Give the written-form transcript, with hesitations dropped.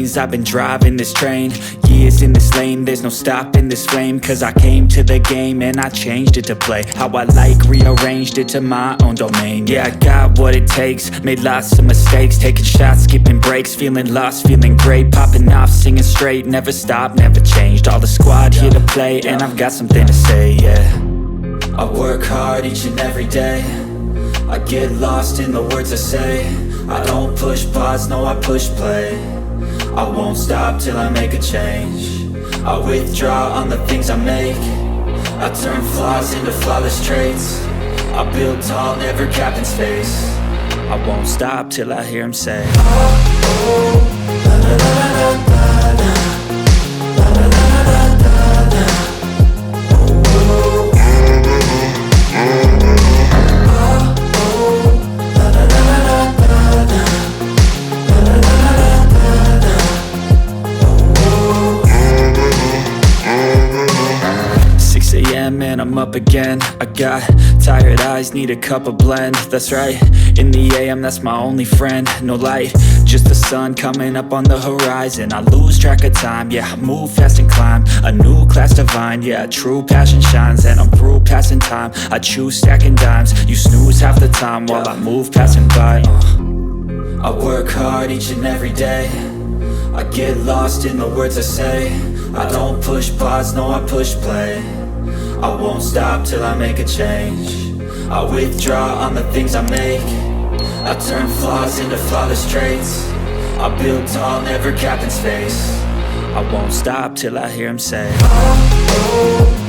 lanes, I've been driving this train. Years in this lane, there's no stopping this flame. Cause I came to the game and I changed it to play how I like, rearranged it to my own domain. Yeah, I got what it takes, made lots of mistakes, taking shots, skipping breaks, feeling lost, feeling great, popping off, singing straight, never stopped, never changed. All the squad here to play, and I've got something to say, yeah. I work hard each and every day, I get lost in the words I say. I don't push pause, no I push play. I won't stop till I make a change. I withdraw on the things I make. I turn flaws into flawless traits. I build tall, never capped in space. I won't stop till I hear him say, oh, oh, la la la la la la. Man, I'm up again. I got tired eyes, need a cup of blend. That's right, in the AM, that's my only friend. No light, just the sun coming up on the horizon. I lose track of time, yeah, I move fast and climb a new class divine, yeah, true passion shines. And I'm through passing time, I choose stacking dimes. You snooze half the time while I move passing by. I work hard each and every day, I get lost in the words I say. I don't push pause, no I push play. I won't stop till I make a change. I withdraw on the things I make. I turn flaws into flawless traits. I build tall, never capped in space. I won't stop till I hear him say, oh, oh.